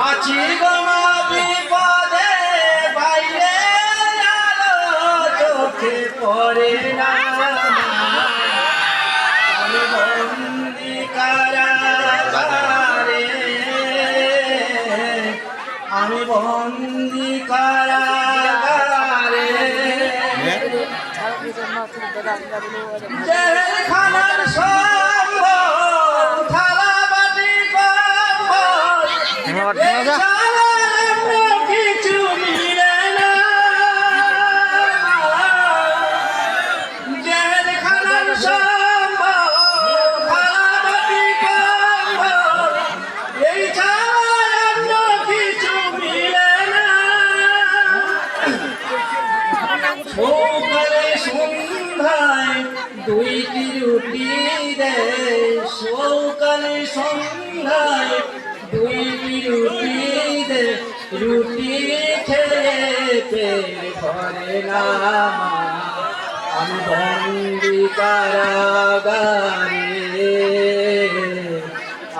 আছি গো মা বিপদে বাইরে আলো চোখে পড়ে না আমি বন্দি কারাগারে আমি বন্দি কারাগারে জেলখানার সঙ্গ থালা বাটি কিছু মিলে না জেলখানার সঙ্গ থালা বাটি এই ছাড়া কিছু মিলে না সকালে সন্ধ্যায় দুইটি রুটি দে সকালে সন্ধ্যায় দুইটি রুটি দে রুটি খেয়ে পেট ভরে না আমি বন্দি কারাগারে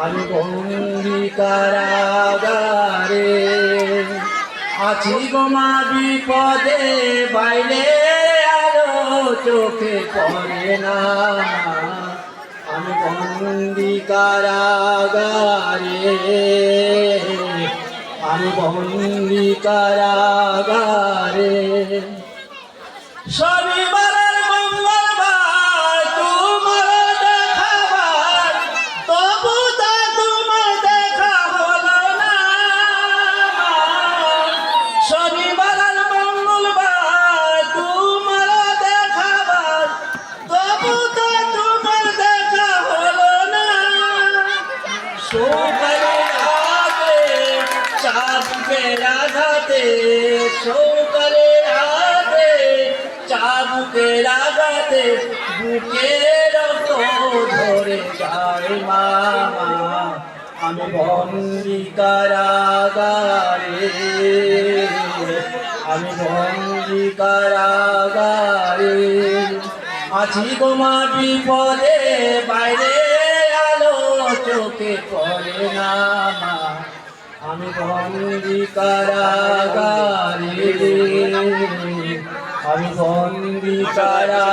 আমি বন্দি কারাগারে আছি গো মা বিপদে বাইরে আলো চোখে পড়ে না আমি বন্দি কারাগারে আমি বন্দি কারাগারে শনিবারের মঙ্গলবার তোমার দেখাবার তবু তা তোমার দেখা হলো না শনিবারের মঙ্গলবার তোমার দেখাবার তবু তা তোমার দেখা হলো না সকালে আগে চাবুকের আঘাতে সকালে আগে চাবুকের আঘাতে বুকের রক্ত ধরে যায় মামা আমি বন্দি কারাগারে আমি বন্দি কারাগারে আছি গো মা বিপদে বাইরে আলো চোখে পড়ে না আমি বন্দি কারাগারে আমি বন্দি কারাগারে